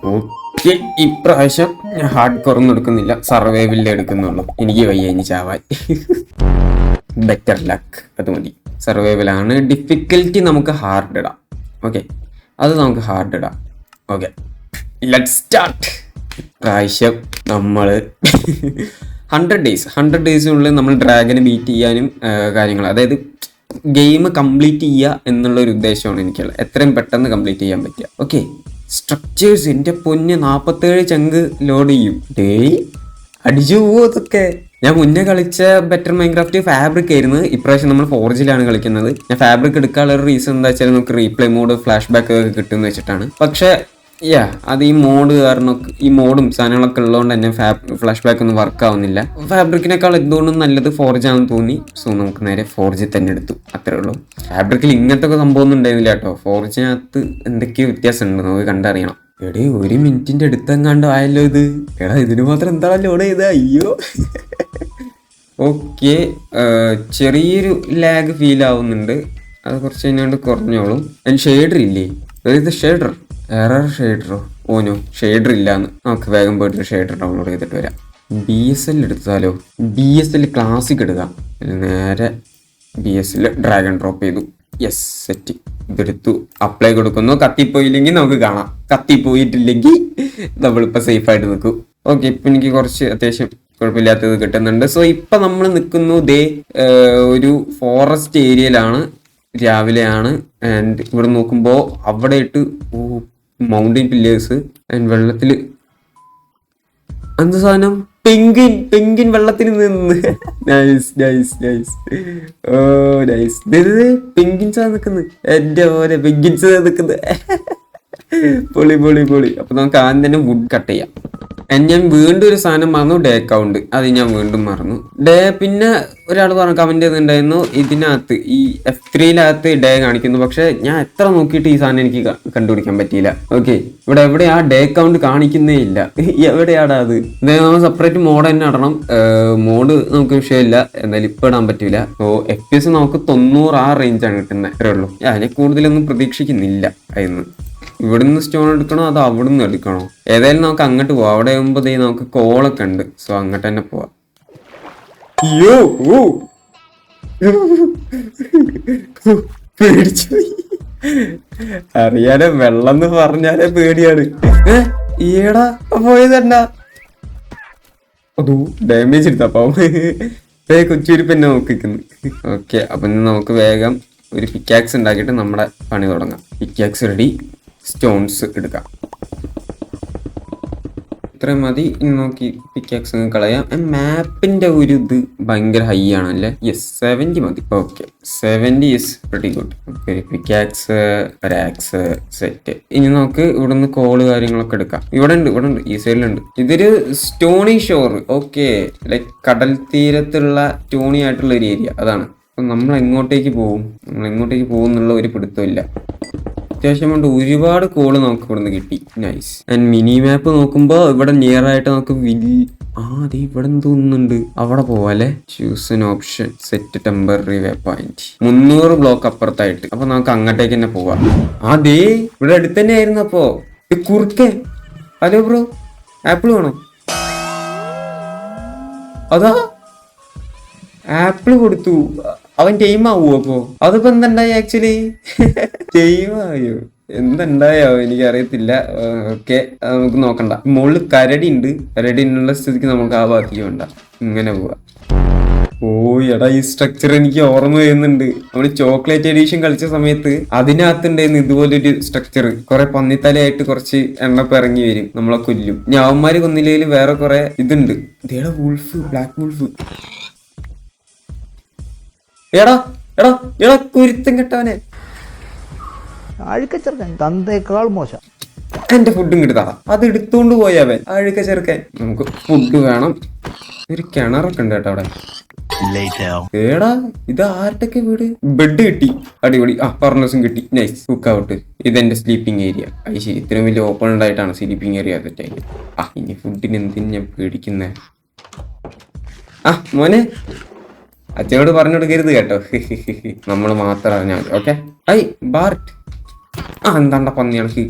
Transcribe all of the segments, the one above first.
Okay, ഇപ്രാവശ്യം ഞാൻ hard കോറൊന്നും എടുക്കുന്നില്ല, സർവൈവലിലേ എടുക്കുന്നുള്ളൂ. എനിക്ക് വയ്യ ഇനി ചാവാൻ. ബെറ്റർ ലക്ക്, അത് മതി. സർവൈവലാണ്. ഡിഫിക്കൽറ്റി നമുക്ക് ഹാർഡ് ഇടാം. ഓക്കെ, അത് നമുക്ക് ഹാർഡ് ഇടാം. Okay, let start. ഇപ്രാവശ്യം നമ്മൾ 100 ഡേയ്സിനുള്ളിൽ നമ്മൾ ഡ്രാഗനെ ബീറ്റ് ചെയ്യാനും കാര്യങ്ങൾ, അതായത് ഗെയിം കംപ്ലീറ്റ് ചെയ്യുക എന്നുള്ള ഒരു ഉദ്ദേശമാണ് എനിക്കുള്ളത്. എത്രയും പെട്ടെന്ന് കംപ്ലീറ്റ് ചെയ്യാൻ പറ്റുക. ഓക്കെ, സ്ട്രക്ചേഴ്സ് എൻ്റെ പൊന്ന് 47 ചങ്ക് ലോഡ് ചെയ്യും. അടിച്ചു പോവോ ഇതൊക്കെ. ഞാൻ മുന്നേ കളിച്ച ബെറ്റർ മൈൻക്രാഫ്റ്റ് ഫാബ്രിക് ആയിരുന്നു. ഇപ്രാവശ്യം നമ്മൾ ഫോർജിലാണ് കളിക്കുന്നത്. ഞാൻ ഫാബ്രിക് എടുക്കാനുള്ള ഒരു റീസൺ എന്താ വെച്ചാൽ നമുക്ക് റീപ്ലേ മോഡ്, ഫ്ലാഷ് ബാക്ക് ഒക്കെ കിട്ടുമെന്ന് വെച്ചിട്ടാണ്. പക്ഷേ അത് ഈ മോഡ് കാരണം, ഈ മോഡും സാധനങ്ങളൊക്കെ ഉള്ളതുകൊണ്ട് തന്നെ ഫ്ലാഷ് ബാക്ക് ഒന്നും വർക്ക് ആവുന്നില്ല. ഫാബ്രിക്കിനേക്കാൾ എന്തുകൊണ്ടും നല്ലത് ഫോർജ് ആണെന്ന് തോന്നി. സോ നമുക്ക് നേരെ ഫോർജിൽ തന്നെ എടുത്തു. അത്രേ ഉള്ളൂ. ഫാബ്രിക്കിൽ ഇങ്ങനത്തെ ഒക്കെ സംഭവം ഒന്നും ഉണ്ടായിരുന്നില്ല കേട്ടോ. ഫോർജിനകത്ത് എന്തൊക്കെയോ വ്യത്യാസമുണ്ട്, നമുക്ക് കണ്ടറിയണം. എടേ 1 മിനിറ്റിന്റെ അടുത്തെങ്ങാണ്ട് ആയല്ലോ ഇത്. എടാ ഇതിന് മാത്രം എന്താണ് ലോഡ് ചെയ്ത? അയ്യോ. ഓക്കെ, ചെറിയൊരു ലാഗ് ഫീൽ ആവുന്നുണ്ട്. അത് കുറച്ച് കഴിഞ്ഞാണ്ട് കുറഞ്ഞോളും. ഷെയ്ഡർ ഇല്ലേ? ഇത് ഷെയ്ഡർ, എറർ ഷെയ്ഡറോ? ഓനോ ഷെയ്ഡർ ഇല്ലാന്ന്. നമുക്ക് വേഗം പോയിട്ട് ഷെയ്ഡർ ഡൗൺലോഡ് ചെയ്തിട്ട് വരാം. BSL എടുത്താലോ? BSL ക്ലാസിക് എടുക്കാം. നേരെ BSL ഡ്രാഗൺ ഡ്രോപ്പ് ചെയ്തു. Yes, set. ഇതെടുത്തു, അപ്ലൈ കൊടുക്കുന്നു. കത്തിപ്പോയില്ലെങ്കിൽ നമുക്ക് കാണാം, കത്തിപ്പോയിട്ടില്ലെങ്കിൽ നമ്മളിപ്പോൾ സേഫായിട്ട് നിൽക്കും. ഓക്കെ, ഇപ്പം എനിക്ക് കുറച്ച് അത്യാവശ്യം കുഴപ്പമില്ലാത്തത് കിട്ടുന്നുണ്ട്. സോ ഇപ്പം നമ്മൾ നിൽക്കുന്നു ഒരു ഫോറസ്റ്റ് ഏരിയയിലാണ്. രാവിലെയാണ്. ആൻഡ് ഇവിടെ നോക്കുമ്പോൾ അവിടെ ഇട്ട് മൗണ്ടൻ പില്ലേഴ്സ് ആൻഡ് വെള്ളത്തിൽ എന്ത് സാധനം? പെങ്കിൻ വെള്ളത്തിൽ നിന്ന്. Nice nice nice. Oh nice. പെങ്കിൻസാ നിൽക്കുന്നത്. എൻ്റെ പോലെ പെങ്കിൻസ് നിൽക്കുന്നത്. പൊളി പൊളി പൊളി. അപ്പൊ നമുക്ക് ആദ്യം തന്നെ വുഡ് കട്ട് ചെയ്യാം. ഞാൻ വീണ്ടും ഒരു സാധനം മറന്നു, ഡേ കൗണ്ട്. അത് ഞാൻ വീണ്ടും മറന്നു. പിന്നെ ഒരാൾ പറഞ്ഞു, കമന്റ് ചെയ്തിട്ടുണ്ടായിരുന്നു, ഇതിനകത്ത് ഈ F3 ഡേ കാണിക്കുന്നു. പക്ഷെ ഞാൻ എത്ര നോക്കിയിട്ട് ഈ സാധനം എനിക്ക് കണ്ടുപിടിക്കാൻ പറ്റിയില്ല. ഓക്കെ, ഇവിടെ എവിടെയാ ഡേ കൗണ്ട് കാണിക്കുന്നേ ഇല്ല. എവിടെയാടാ അത്? അതായത് നമ്മൾ സെപ്പറേറ്റ് മോഡ് തന്നെ ഇടണം. മോഡ് നമുക്ക് വിഷയമില്ല, എന്തായാലും ഇപ്പൊ ഇടാൻ പറ്റില്ല. FPS നമുക്ക് 90 ആ റേഞ്ചാണ് കിട്ടുന്നത്. അത്രേ ഉള്ളൂ. അതിനെ കൂടുതലൊന്നും പ്രതീക്ഷിക്കുന്നില്ല. അതിന് ഇവിടുന്ന് സ്റ്റോൺ എടുക്കണോ അതോ അവിടുന്ന് എടുക്കണോ? ഏതായാലും നമുക്ക് അങ്ങോട്ട് പോവാം. അവിടെ ആകുമ്പോ നമുക്ക് കോളൊക്കെ ഉണ്ട്. സോ അങ്ങോട്ട് തന്നെ പോവാം. പേടിച്ചു. അറിയാലോ, വെള്ളം എന്ന് പറഞ്ഞാലേ പേടിയാണ്. ഈടാ പോയതണ്ട. അതോ ഡാമേജ് എടുത്തപ്പോ കൊച്ചൂരിപ്പ് എന്നെ നോക്കിക്കുന്നു. ഓക്കെ, അപ്പൊ നമുക്ക് വേഗം ഒരു പിക്കാക്സ് ഉണ്ടാക്കിയിട്ട് നമ്മുടെ പണി തുടങ്ങാം. Pickaxe ready. സ്റ്റോൺസ് എടുക്കാം. ഇത്രയും മതി. നോക്കി പിക്കാക്സ് കളയാം. മാപ്പിന്റെ ഒരു ഇത് ഭയങ്കര ഹൈ ആണല്ലേ? യെസ്, 70 മതി. Okay, 70 is very good. Okay, pickaxe, axe set. ഇനി നമുക്ക് ഇവിടുന്ന് കോള് കാര്യങ്ങളൊക്കെ എടുക്കാം. ഇവിടെ ഉണ്ട്, ഈ സൈഡിലുണ്ട്. ഇതൊരു സ്റ്റോണി ഷോർ. ഓക്കെ, ലൈക്ക് കടൽ തീരത്തുള്ള സ്റ്റോണി ആയിട്ടുള്ള ഒരു ഏരിയ. അതാണ്. അപ്പൊ നമ്മൾ എങ്ങോട്ടേക്ക് പോകും എന്നുള്ള ഒരു പിടുത്തമില്ല. അത്യാവശ്യം കൊണ്ട് ഒരുപാട് കോള് നമുക്ക് ഇവിടുന്ന് കിട്ടി. നൈസ്. ആൻഡ് മിനി മാപ്പ് നോക്കുമ്പോൾ ഇവിടെ നിയർ ആയിട്ട് നമുക്ക് അതെ ഇവിടെ തോന്നുന്നുണ്ട്. അവിടെ പോവാല്ലേ? Choose an option, set temporary waypoint. 300 block അപ്പുറത്തായിട്ട്. അപ്പൊ നമുക്ക് അങ്ങോട്ടേക്ക് തന്നെ പോവാം. അതേ ഇവിടെ അടുത്ത് തന്നെ ആയിരുന്നു. അപ്പോ കുറുക്കൻ. ഹലോ ബ്രോ, ആപ്പിൾ വേണോ? അതാ ആപ്പിൾ കൊടുത്തു. അവൻ ടൈം ആവോ? അപ്പോ അതിപ്പോ എന്തുണ്ടായി? ആക്ച്വലി ടൈമായോ എന്തുണ്ടായോ എനിക്കറിയത്തില്ല. ഓക്കെ, നമുക്ക് നോക്കണ്ട. മുകളിൽ കരടി ഉള്ള സ്ഥിതിക്ക് നമുക്ക് ആ ഭാഗത്തേക്ക് വേണ്ട. ഇങ്ങനെ പോവാ. എടാ, ഈ സ്ട്രക്ചർ എനിക്ക് ഓർമ്മ വരുന്നുണ്ട്. നമ്മള് ചോക്ലേറ്റ് എഡീഷൻ കളിച്ച സമയത്ത് അതിനകത്തുണ്ടായിരുന്നു ഇതുപോലൊരു സ്ട്രക്ചർ. കുറെ പന്നിത്തലയായിട്ട് കുറച്ച് എണ്ണപ്പ് ഇറങ്ങി വരും, നമ്മളെ കൊല്ലും. ഞാവന്മാര് കൊന്നില്ലെങ്കിൽ വേറെ കുറെ ഇതുണ്ട്. ഇതേടാ വുൾഫ്, ബ്ലാക്ക് വുൾഫ്. എടാ കുരുത്തം കെട്ടവനെ. തന്തേക്കാൾ മോശം. എന്റെ ഫുഡും കിട്ടാ. അത് എടുത്തോണ്ട് പോയവൻ അഴുക്ക ചെറുക്കൻ. നമുക്ക് ഫുഡ് വേണം. ഒരു കിണറൊക്കെ ഉണ്ട് കേട്ടോ അവിടെ. ഏടാ, ഇത് ആരുടെയൊക്കെ വീട്? ബെഡ് കിട്ടി, അടിപൊളി. ഫർണസും കിട്ടി. നൈസ്. Cook out. ഇതെന്റെ സ്ലീപ്പിംഗ് ഏരിയ. അത് ശരി, ഇത്രയും വലിയ ഓപ്പൺ ഉണ്ടായിട്ടാണ് സ്ലീപ്പിംഗ് ഏരിയ തെറ്റായി. ഇനി ഫുഡിന് എന്തിനു ഞാൻ പേടിക്കുന്നേ? മോനെ, അച്ഛനോട് പറഞ്ഞു കൊടുക്കരുത് കേട്ടോ. നമ്മൾ മാത്രം അറിഞ്ഞാൽ മതി. ഓക്കെ. ബാർട്ട്. എന്താണ്ട പന്നി കണക്ക്.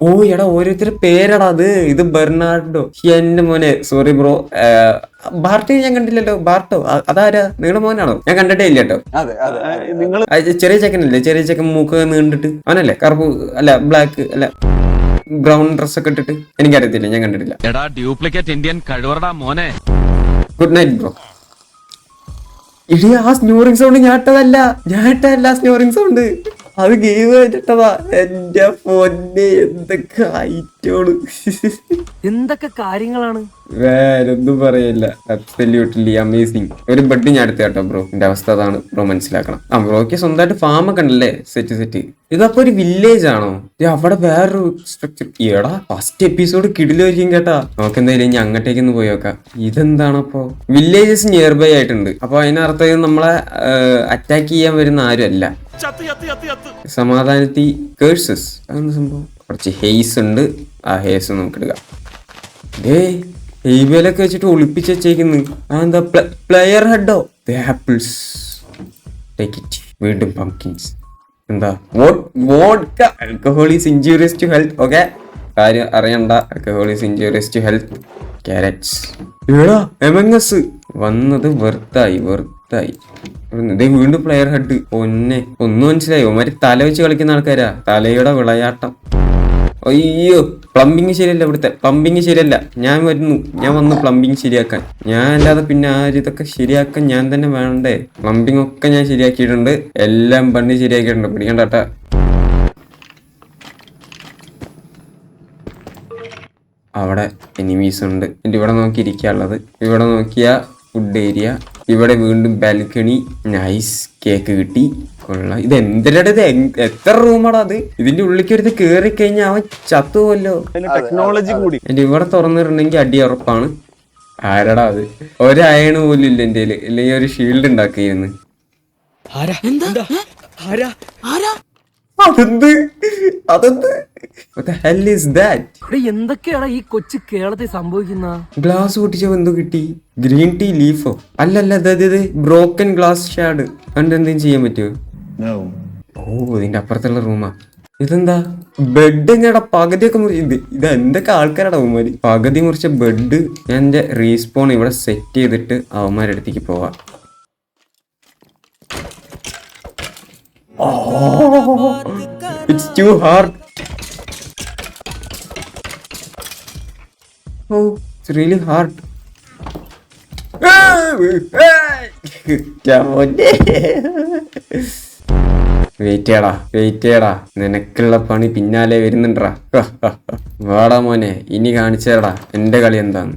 ഓ എടാ ഓരോരുത്തരുടെ പേരാടാ അത്. ഇത് ബെർണാർഡോ. എന്റെ മോനെ സോറി ബ്രോ. ബാർട്ടോ ഞാൻ കണ്ടില്ലല്ലോ. ബാർട്ടോ അതാരാ? നിങ്ങളുടെ മോനാണോ? ഞാൻ കണ്ടിട്ടേ ഇല്ല കേട്ടോ. ചെറിയ ചെക്കനല്ലേ? ചെറിയ ചെക്കൻ മൂക്ക് നീണ്ടിട്ട് അവനല്ലേ? കറുപ്പ് അല്ല ബ്ലാക്ക് അല്ല ബ്രൗൺ ഡ്രസ് ഒക്കെ ഇട്ടിട്ട്? എനിക്കറിയത്തില്ല, ഞാൻ കണ്ടിട്ടില്ല. എടാ ഡ്യൂപ്ലിക്കേറ്റ് ഇന്ത്യൻ കഴിവറടാ മോനെ. Good night bro. ഇടി ആ സ്നോറിംഗ് സൗണ്ട് ഞാട്ടല്ല സ്നോറിംഗ് സൗണ്ട്. അത് ഗെയിം കഴിഞ്ഞിട്ടതാ. എന്റെ പൊന്നെ എന്തൊക്കെ ഐറ്റോള്. എന്തൊക്കെ കാര്യങ്ങളാണ്. വേറൊന്നും പറയല്ല. Absolutely amazing. ഒരു ബെഡ് ഞാൻ എടുത്ത കേട്ടോ ബ്രോ. എന്റെ അവസ്ഥ അതാണ് ബ്രോ, മനസ്സിലാക്കണം. ബ്രോക്ക് സ്വന്തമായിട്ട് ഫാം ഒക്കെ ഉണ്ടല്ലേ? സെറ്റ്. ഇതപ്പോ ഒരു വില്ലേജ് ആണോ? അവിടെ വേറൊരു സ്ട്രക്ചർ. എടാ ഫസ്റ്റ് എപ്പിസോഡ് കിടിലായിരിക്കും കേട്ടാ. നമുക്ക് എന്തായാലും ഇനി അങ്ങോട്ടേക്കൊന്ന് പോയി നോക്കാം. ഇതെന്താണപ്പോ? വില്ലേജസ് നിയർ ബൈ ആയിട്ടുണ്ട്. അപ്പൊ അതിനർത്ഥം നമ്മളെ അറ്റാക്ക് ചെയ്യാൻ വരുന്ന ആരും അല്ല. സമാധാനത്തി കേഴ്സസ് അതെന്ത് സംഭവം? കുറച്ച് ഹെയ്സ് ഉണ്ട്. ആ ഹെയ്സ് നമുക്ക് എടുക്കാം. ഹെയ്ബേലൊക്കെ വെച്ചിട്ട് ഒളിപ്പിച്ച് വെച്ചേക്കുന്നു. എന്താ പ്ലെയർ ഹെഡോ? Apples take it. വീണ്ടും പംകിൻസ്. എന്താ vodka? Alcohol is injurious to health. Okay, കാര്യം അറിയണ്ട. Alcohol is injurious to health. Carrots. എടാ എമംഗസ് വന്നത് വെറുത്തായി. വീണ്ടും പ്ലെയർ ഹെഡ്. ഒന്നും മനസ്സിലായോ? മാതിരി തല വെച്ച് കളിക്കുന്ന ആൾക്കാരാ. തലയുടെ വിളയാട്ടം. അയ്യോ, പ്ലംബിങ് ശരിയല്ല. ഇവിടുത്തെ പ്ലംബിങ് ശരിയല്ല. ഞാൻ വന്ന് പ്ലംബിങ് ശരിയാക്കാൻ. ഞാൻ അല്ലാതെ പിന്നെ ആരും ഇതൊക്കെ ശരിയാക്കാൻ ഞാൻ തന്നെ വേണ്ടേ? പ്ലംബിങ് ഒക്കെ ഞാൻ ശരിയാക്കിയിട്ടുണ്ട്. എല്ലാം പണ്ട് ശരിയാക്കിയിട്ടുണ്ട്. പിടിക്കണ്ടാട്ടാ. അവിടെ എനിമീസ് ഉണ്ട്. എന്നിട്ട് ഇവിടെ നോക്കി ഇരിക്കാനുള്ളത്. ഇവിടെ നോക്കിയ ഫുഡ് ഏരിയ. ഇവിടെ വീണ്ടും ബാൽക്കണി. നൈസ്. കേക്ക് കിട്ടി. കൊള്ളാം. ഇത് എന്തിനാണ്? ഇത് എത്ര റൂമാടാ അത്? ഇതിന്റെ ഉള്ളിലേക്ക് ഒരു കേറി കഴിഞ്ഞാൽ അവൻ ചത്തുപോലോ. ടെക്നോളജി കൂടി. എന്റെ ഇവിടെ തുറന്നിട്ടുണ്ടെങ്കിൽ അടി ഉറപ്പാണ്. ആരടാ അത്? ഒരു അയണ് പോലും ഇല്ല എന്റെ കയ്യില്. അല്ലെങ്കിൽ ഒരു ഷീൽഡ് ഉണ്ടാക്കിയിരുന്നു. എന്തൊക്കെയാണ് ഈ കൊച്ചു കേരളത്തിൽ സംഭവിക്കുന്ന? ഗ്ലാസ് പൊട്ടിച്ചപ്പോ എന്തോ കിട്ടി? ഗ്രീൻ ടീ ലീഫോ? അല്ലല്ല, അതായത് ബ്രോക്കൻ ഗ്ലാസ് ഷാഡ്. കണ്ടെന്തെങ്കിലും ചെയ്യാൻ പറ്റുമോ? ഓ, ഇതിന്റെ അപ്പുറത്തുള്ള റൂമാ. ഇതെന്താ? ബെഡ് എങ്ങനെയാ പകുതിയൊക്കെ മുറിച്ച്? ഇത് എന്തൊക്കെ ആൾക്കാരാണ് അവന്മാര്? പകുതി മുറിച്ച ബെഡ്. ഞാൻ എന്റെ റീസ്പോൺ ഇവിടെ സെറ്റ് ചെയ്തിട്ട് അവന്മാരുടെ അടുത്തേക്ക് പോവാം. It's too hard. Oh, it's really hard. Wait ചെയ്യടാ. നിനക്കുള്ള പണി പിന്നാലെ വരുന്നുണ്ടാ. വാടാ മോനെ, ഇനി കാണിച്ചേടാ എന്റെ കളി എന്താന്ന്.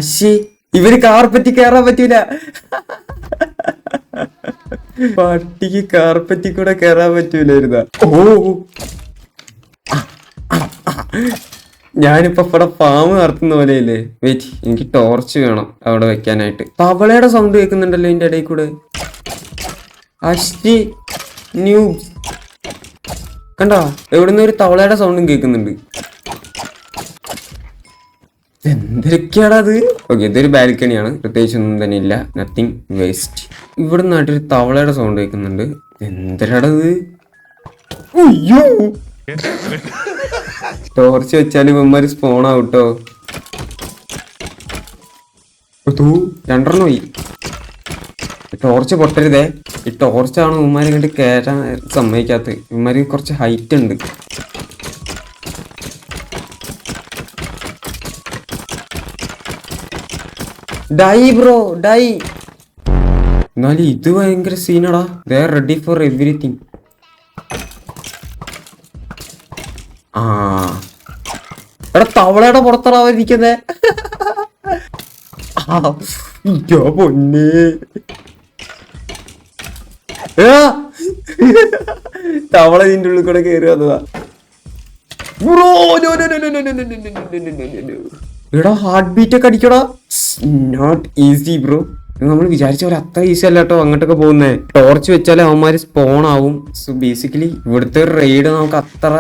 അശ്ശി, ഇവര് കാർപ്പറ്റി കയറാൻ പറ്റൂല. പട്ടിക്ക് കാർപ്പറ്റി കൂടെ കയറാൻ പറ്റൂലായിരുന്ന. ഓ, ഞാനിപ്പോ ഇവിടെ ഫാം നടത്തുന്ന പോലെയല്ലേ? വെയിറ്റ്, എനിക്ക് ടോർച്ച് വേണം അവിടെ വെക്കാനായിട്ട്. തവളയുടെ സൗണ്ട് കേൾക്കുന്നുണ്ടല്ലോ ഇതിന്റെ ഇടയിൽ കൂടെ. അശ്ശി ന്യൂസ് കണ്ടോ? എവിടുന്ന് ഒരു തവളയുടെ സൗണ്ടും കേൾക്കുന്നുണ്ട്. എന്തൊക്കെയാടാ അത്? ഓക്കെ, ഇതൊരു ബാൽക്കണിയാണ്. പ്രത്യേകിച്ച് ഒന്നും തന്നെ ഇല്ല. Nothing waste. ഇവിടെ നാട്ടിൽ തവളയുടെ സൗണ്ട് കേൾക്കുന്നുണ്ട്. എന്തരാടത്? അയ്യോ, ടോർച്ച് വെച്ചാൽ ഇവന്മാര് സ്പോൺ ആവട്ടോ. രണ്ടെണ്ണം പോയി. ടോർച്ച് പൊട്ടരുതേ. ഈ ടോർച്ചാണ് ഇവന്മാരെ ഇങ്ങോട്ട് കയറാൻ സമ്മതിക്കാത്തത്. ഇവന്മാര് കുറച്ച് ഹൈറ്റ് ഉണ്ട്. Die bro, die. എന്നാലും ഇത് ഭയങ്കര സീനടാ. They are ready for everything. എടാ തവളയുടെ പുറത്തടാ ഇരിക്കുന്നേ. പൊന്നേ, തവള ഇതിന്റെ ഉള്ളിൽ കൂടെ കയറി വന്നതാ. എടാ ഹാർട്ട് ബീറ്റ് ഒക്കെ അടിക്കടാ. Not easy bro. നമ്മൾ വിചാരിച്ച പോലെ അത്ര ഈസി അല്ല കേട്ടോ അങ്ങോട്ടൊക്കെ പോകുന്നേ. ടോർച്ച് വെച്ചാലേ അവന്മാര് സ്പോൺ ആവും. സോ ബേസിക്കലി ഇവിടുത്തെ ഒരു റെയ്ഡ് നമുക്ക് അത്ര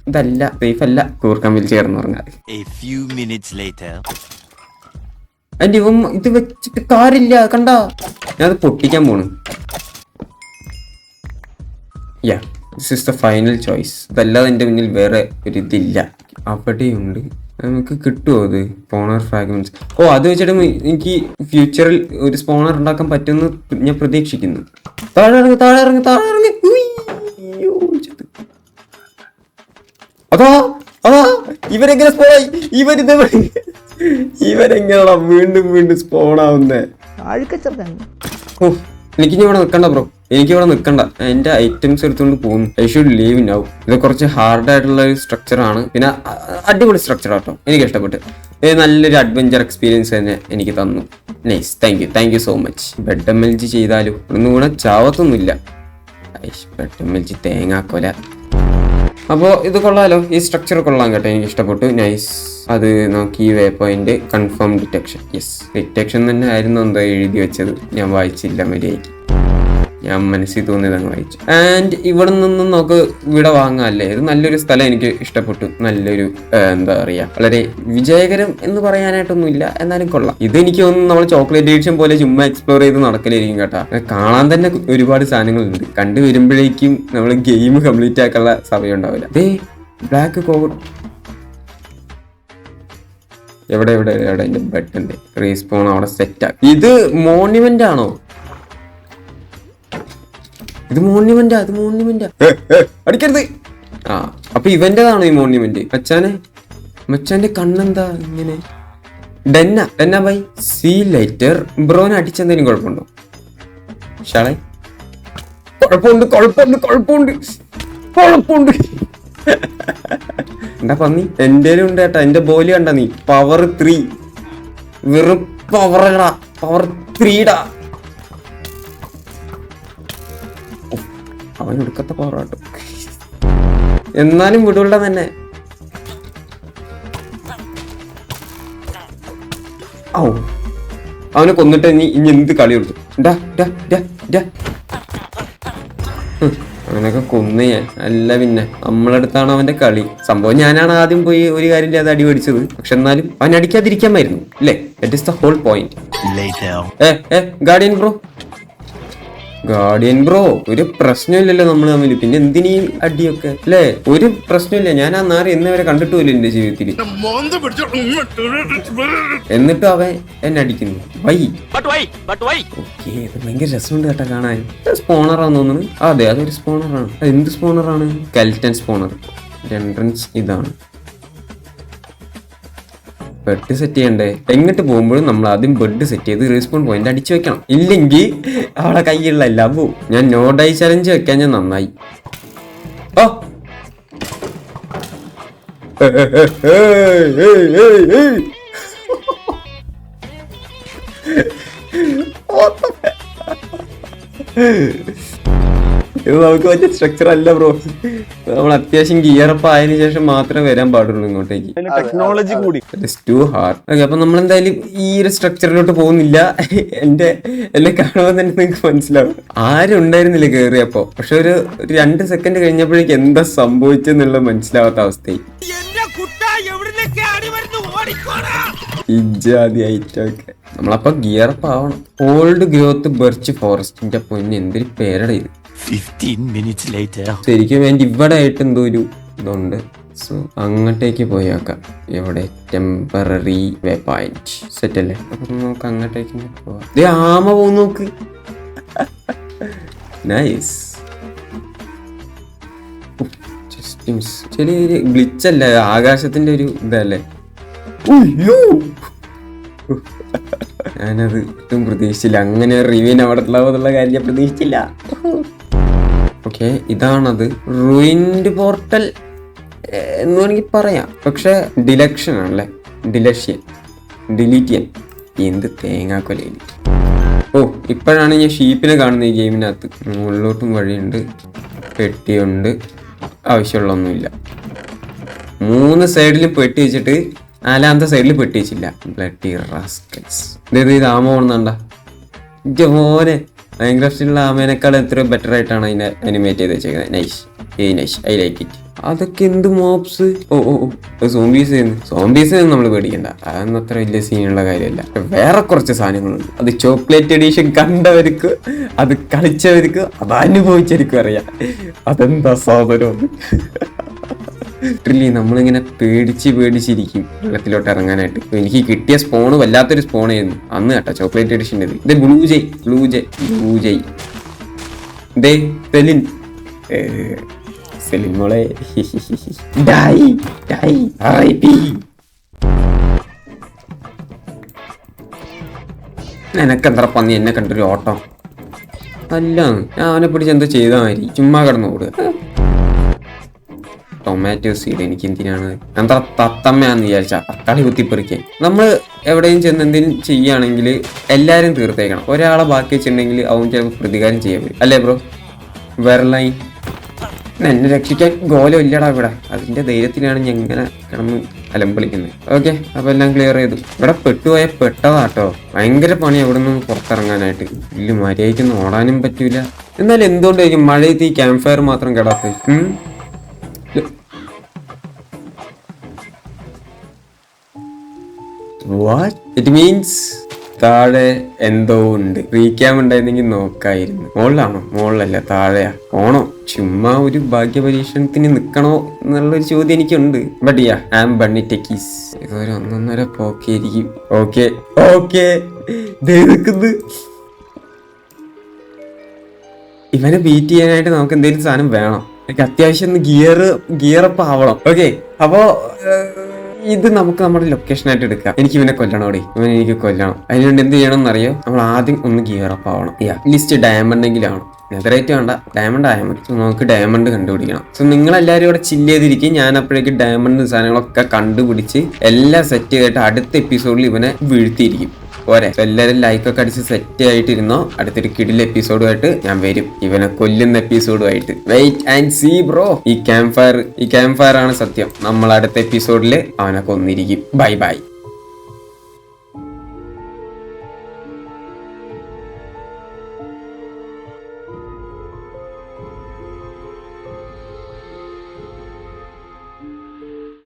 ഇതല്ല, സേഫ് അല്ല. കൂർക്കാൻ വിളിച്ച് കിടന്ന് പറഞ്ഞാൽ ഇവൻ ഇത് വെച്ചിട്ട് കാര്യമില്ല. കണ്ടാ, ഞാനത് പൊട്ടിക്കാൻ പോണ്. Yeah this is the final choice. ഇതല്ലാതെ എൻ്റെ മുന്നിൽ വേറെ ഒരു ഇതില്ല. അവിടെയുണ്ട്, നമുക്ക് കിട്ടുമോ അത് സ്പോണർ ഫ്രാഗ്മെന്റ്സ്? ഓ, അത് വെച്ചിട്ട് എനിക്ക് ഫ്യൂച്ചറിൽ ഒരു സ്പോണർ ഉണ്ടാക്കാൻ പറ്റുമെന്ന് ഞാൻ പ്രതീക്ഷിക്കുന്നു. താഴെ ഇറങ്ങി. അതാ ഇവരെങ്ങനെ സ്പോണായി? ഇവരെങ്ങനെയാണോ വീണ്ടും സ്പോണാവുന്നേ? അഴുക്കച്ചെറുക്കൻ. ഓ, എനിക്കിനി ഇവിടെ നിൽക്കണ്ട ബ്രോ, എനിക്കിവിടെ നിൽക്കണ്ട. എൻ്റെ ഐറ്റംസ് എടുത്തുകൊണ്ട് പോകുന്നു. I should leave now. ഇത് കുറച്ച് ഹാർഡായിട്ടുള്ള ഒരു സ്ട്രക്ചറാണ്, പിന്നെ അടിപൊളി സ്ട്രക്ചർ ആട്ടോ, എനിക്ക് ഇഷ്ടപ്പെട്ടു. ഇത് നല്ലൊരു അഡ്വഞ്ചർ എക്സ്പീരിയൻസ് തന്നെ എനിക്ക് തന്നു. Nice, thank you so much. Bed MLG ചെയ്താലും ഒന്നും കൂടെ ചാവത്തൊന്നുമില്ല. Bed MLG തേങ്ങാക്കൊല. അപ്പോൾ ഇത് കൊള്ളാലോ, ഈ സ്ട്രക്ചർ കൊള്ളാം കേട്ടോ, എനിക്ക് ഇഷ്ടപ്പെട്ടു. നൈസ്. അത് നോക്കി waypoint confirm detection. Yes, detection തന്നെ ആയിരുന്നു എന്താ എഴുതി വെച്ചത്, ഞാൻ വായിച്ചില്ല മര്യാദയ്ക്ക്. ഞാൻ മനസ്സിൽ തോന്നിയത് അങ്ങ് വായിച്ചു. ആൻഡ് ഇവിടെ നിന്നും നമുക്ക് ഇവിടെ വാങ്ങാമല്ലേ, ഇത് നല്ലൊരു സ്ഥലം, എനിക്ക് ഇഷ്ടപ്പെട്ടു. നല്ലൊരു എന്താ പറയുക, വളരെ വിജയകരം എന്ന് പറയാനായിട്ടൊന്നുമില്ല, എന്നാലും കൊള്ളാം. ഇത് എനിക്ക് തോന്നുന്നു നമ്മൾ ചോക്ലേറ്റ് എഡിഷൻ പോലെ ചുമ്മാ എക്സ്പ്ലോർ ചെയ്ത് നടക്കലായിരിക്കും കേട്ടോ. കാണാൻ തന്നെ ഒരുപാട് സാധനങ്ങളുണ്ട്, കണ്ടു വരുമ്പോഴേക്കും നമ്മൾ ഗെയിം കംപ്ലീറ്റ് ആക്കാനുള്ള സമയം ഉണ്ടാവില്ല. ദേ ബ്ലാക്ക് കോഡ് എവിടെ എൻ്റെ ബെഡിന്റെ റീസ്പോൺ അവിടെ സെറ്റാക്കി. ഇത് മോണ്യുമെന്റ് ആണോ? ഇത് മോണ്യുമെന്റാ, അടിക്കരുത്. ആ, അപ്പൊ ഇവന്റേതാണോ ഈ മോണ്യുമെന്റ്? മച്ചാന്റെ കണ്ണെന്താ ഇങ്ങനെ? ഡെന്ന ബൈ സീ ലൈറ്റർ. ബ്രോനെ അടിച്ചെന്തെങ്കിലും കുഴപ്പമുണ്ടോ? ഷാളെ കുഴപ്പമുണ്ട്. എന്താ പന്നി? എന്തേലും ഉണ്ട് കേട്ടാ, എന്റെ ബോലി കണ്ട നീ. പവർ 3 വെറും പവർ 3 അവൻ എടുക്കത്തെ പവറാട്ടോ, എന്നാലും വിടുള്ള തന്നെ. ഓ, അവനെ കൊന്നിട്ട് ഇനി എന്ത് കളി കൊടുത്തു? അവനൊക്കെ കൊന്നു ഞാൻ. അല്ല പിന്നെ നമ്മളടുത്താണ് അവന്റെ കളി. സംഭവം ഞാനാണ് ആദ്യം പോയി ഒരു കാര്യം അത് അടി മേടിച്ചത്, പക്ഷെ എന്നാലും അവൻ അടിക്കാതിരിക്കാമായിരുന്നു അല്ലേ? That is the whole point. Guardian bro, ഒരു പ്രശ്നമില്ലല്ലോ നമ്മൾ തമ്മിൽ, പിന്നെ എന്തിനീ അടിയൊക്കെ അല്ലേ? ഒരു പ്രശ്നമില്ല. ഞാൻ ആ നാറി എന്നവരെ കണ്ടിട്ടുമില്ല എന്റെ ജീവിതത്തിൽ, എന്നിട്ടും അവൻ എന്നെ അടിക്കുന്നു. ഓക്കെ, ഇത് ഭയങ്കര രസമുണ്ട് കേട്ടോ കാണാൻ. സ്പോണറാന്ന് തോന്നുന്നു. അതെ, അതൊരു സ്പോണറാണ്. എന്ത് സ്പോണറാണ്? Skeleton spawner. എൻട്രൻസ് ഇതാണ്. ബെഡ് സെറ്റ് ചെയ്യണ്ടേ? എങ്ങോട്ട് പോകുമ്പോഴും നമ്മൾ ആദ്യം ബെഡ് സെറ്റ് ചെയ്ത് റീസ്പോൺ പോയിന്റ് അടിച്ചു വെക്കണം, ഇല്ലെങ്കിൽ അവളെ കയ്യിലുള്ള എല്ലാം പോവും. ഞാൻ നോ ഡൈ ചലഞ്ച് വെക്കാൻ ഞാൻ നന്നായി. ഓ, ഇത് നമുക്ക് പറ്റിയ സ്ട്രക്ചർ അല്ല ബ്രോ. നമ്മൾ അത്യാവശ്യം ഗിയറപ്പ് ആയതിനു ശേഷം മാത്രമേ വരാൻ പാടുള്ളൂ ഇങ്ങോട്ടേക്ക്. ടെക്നോളജി കൂടി. To hard. ഓക്കെ, അപ്പൊ നമ്മൾ എന്തായാലും ഈ ഒരു സ്ട്രക്ചറിലോട്ട് പോകുന്നില്ല. എന്നെ കാണുമ്പോൾ തന്നെ നിങ്ങൾക്ക് മനസ്സിലാവും. ആരും ഉണ്ടായിരുന്നില്ല കേറിയപ്പോ, പക്ഷെ ഒരു 2 സെക്കൻഡ് കഴിഞ്ഞപ്പോഴേക്ക് എന്താ സംഭവിച്ചെന്നുള്ള മനസ്സിലാവാത്ത അവസ്ഥയായി. ഇജാതിയായിട്ടൊക്കെ നമ്മളപ്പോ ഗിയറപ്പ് ആവണം. ഓൾഡ് ഗ്രോത്ത് ബെർച്ച് ഫോറസ്റ്റിന്റെ പൊന്നെ, എന്തൊരു പേരട ഇത്. 15 minutes later. ശരിക്കും വേണ്ടി ഇവിടെ ആയിട്ട് എന്തോ ഒരു ഇതുണ്ട്. സോ അങ്ങോട്ടേക്ക് പോയേക്കാം. എവിടെ? ടെമ്പററി വേ പോയിന്റ് സെറ്റ് അല്ലേ? അപ്പൊ നമുക്ക് അങ്ങോട്ടേക്ക് പോവാം. ഇത് ആമ പോകും നോക്ക്. നൈസ്. ചെറിയൊരു ഗ്ലിച്ച് അല്ലേ, ആകാശത്തിന്റെ ഒരു ഇതല്ലേ? ഞാനത് ഒട്ടും പ്രതീക്ഷിച്ചില്ല, അങ്ങനെ റിവ്യൂൻ അവിടെ ഉള്ള കാര്യം ഞാൻ പ്രതീക്ഷിച്ചില്ല. ഓക്കെ, ഇതാണത്. റൂയിൻഡ് പോർട്ടൽ എന്ന് വേണമെങ്കിൽ പറയാം, പക്ഷെ ഡിലക്ഷൻ ആണല്ലേ. ഡിലീറ്റിയൻ എന്ത് തേങ്ങാക്കൊലയിൽ. ഓ, ഇപ്പോഴാണ് ഞാൻ ഷീപ്പിനെ കാണുന്നത് ഈ ഗെയിമിനകത്ത്. മുകളിലോട്ടും വഴിയുണ്ട്, പെട്ടിയുണ്ട്, ആവശ്യമുള്ളൊന്നുമില്ല. 3 സൈഡിലും പെട്ടി വെച്ചിട്ട് 4ാമത്തെ സൈഡിൽ പെട്ടി വെച്ചില്ല. Bloody rascals. ഇത് ആമ പോണെന്നുണ്ട മോനെ. മൈൻക്രാഫ്റ്റിലുള്ള ആമേനേക്കാൾ എത്രയോ ബെറ്റർ ആയിട്ടാണ് അതിനെ അനിമേറ്റ് ചെയ്ത് വെച്ചേക്കുന്നത്. Nice, I like it. അതൊക്കെ എന്ത് മോബ്സ്? ഓ ഓ ഓ സോംബീസ് നമ്മൾ പേടിക്കണ്ട, അതൊന്നും അത്ര വലിയ സീനുള്ള കാര്യമല്ല. വേറെ കുറച്ച് സാധനങ്ങളുണ്ട്. അത് ചോക്ലേറ്റ് എഡീഷൻ കണ്ടവർക്ക്, അത് കളിച്ചവർക്ക്, അത് അനുഭവിച്ചവർക്കും അറിയാം അതെന്താ സാധനം. നമ്മളിങ്ങനെ പേടിച്ചിരിക്കും വെള്ളത്തിലോട്ട് ഇറങ്ങാനായിട്ട്. എനിക്ക് കിട്ടിയ സ്പോണ് വല്ലാത്തൊരു സ്പോണായിരുന്നു അന്ന് കേട്ടോ, ചോക്ലേറ്റ് എഡിഷൻ. ഇത് ബ്ലൂ ജൈ ദേ സെലിൻ മോളെ എനക്കെന്താ പന്നി എന്നെ കണ്ടൊരു ഓട്ടം അല്ല, ഞാൻ അവനെ പിടിച്ച് എന്തോ ചെയ്താൽ മതി, ചുമ്മാ കിടന്നു ഓടുക. ടൊമാറ്റോ സീഡ് എനിക്ക് എന്തിനാണ്, എന്താ തത്തമ്മയാന്ന് വിചാരിച്ച തക്കാളി കുത്തിപ്പറിക്കാൻ. നമ്മൾ എവിടെയും ചെന്ന് എന്തെങ്കിലും ചെയ്യുകയാണെങ്കിൽ എല്ലാവരും തീർത്തേക്കണം. ഒരാളെ ബാക്കി വെച്ചിട്ടുണ്ടെങ്കിൽ അവൻ ചിലപ്പോൾ പ്രതികാരം ചെയ്യാൻ പറ്റും, അല്ലേ ബ്രോ? വെറലൈൻ എന്നെ രക്ഷിക്കാൻ ഗോലം ഇല്ലടാ ഇവിടെ, അതിന്റെ ധൈര്യത്തിലാണ് ഞാൻ ഇങ്ങനെ കിടന്ന് അലമ്പളിക്കുന്നത്. ഓക്കെ, അപ്പൊ എല്ലാം ക്ലിയർ ചെയ്തു. ഇവിടെ പെട്ടതാട്ടോ, ഭയങ്കര പണി അവിടെ നിന്ന് പുറത്തിറങ്ങാനായിട്ട്. വലിയ മര്യാദയ്ക്കൊന്നും ഓടാനും പറ്റൂല. എന്നാൽ എന്തുകൊണ്ടായിരിക്കും മഴയത്ത് ഈ ക്യാമ്പ് ഫയർ മാത്രം കിടാത്തത്? What? It means താഴെ എന്തോ ഉണ്ട്. റീക്യാം ഉണ്ടായിരുന്നെങ്കിൽ നോക്കായിരുന്നു. മുകളിലാണോ? മുകളിലല്ല, താഴെയാ. ഓണോ ചുമ്മാ ഒരു ഭാഗ്യ പരീക്ഷണത്തിന് നിൽക്കണോ എന്നുള്ളൊരു ചോദ്യം എനിക്കുണ്ട്. But yeah, I am Bunny Techies. ഇതൊരു 1.5 പോക്കെയിരിക്കും. ഓക്കെ ഇവനെ ബീറ്റ് ചെയ്യാനായിട്ട് നമുക്ക് എന്തെങ്കിലും സാധനം വേണം. എനിക്ക് അത്യാവശ്യം ഗിയറപ്പ് ആവണം. ഓക്കെ, അപ്പോ ഇത് നമുക്ക് നമ്മുടെ ലൊക്കേഷനായിട്ട് എടുക്കാം. എനിക്ക് ഇവനെ കൊല്ലണോടെ, എനിക്ക് കൊല്ലണം. അതിനുവേണ്ടി എന്ത് ചെയ്യണം എന്നറിയോ? നമ്മൾ ആദ്യം ഒന്ന് ഗിയറപ്പ് ആവണം. ലിസ്റ്റ് ഡയമണ്ടെങ്കിലാണ്, നെതറേറ്റ് വേണ്ട, ഡയമണ്ട് ആയാൽ മതി. സോ നമുക്ക് ഡയമണ്ട് കണ്ടുപിടിക്കണം. സോ നിങ്ങളെല്ലാവരും ഇവിടെ ചില്ല് ചെയ്തിരിക്കും. ഞാൻ അപ്പോഴേക്ക് ഡയമണ്ട് സാധനങ്ങളൊക്കെ കണ്ടുപിടിച്ച് എല്ലാം സെറ്റ് ചെയ്തിട്ട് അടുത്ത എപ്പിസോഡിൽ ഇവനെ വീഴ്ത്തിയിരിക്കും. പോരെ? എല്ലാവരും ലൈക്കൊക്കെ അടിച്ച് സെറ്റ് ആയിട്ടിരുന്നോ. അടുത്തൊരു കിടിൽ എപ്പിസോഡുമായിട്ട് ഞാൻ വരും, ഇവനെ കൊല്ലുന്ന എപ്പിസോഡുമായിട്ട്. Wait and see bro. ഈ ക്യാമ്പ് ഫയർ ആണ് സത്യം. നമ്മൾ അടുത്ത എപ്പിസോഡിൽ അവനെ കൊന്നിരിക്കും. ബൈ.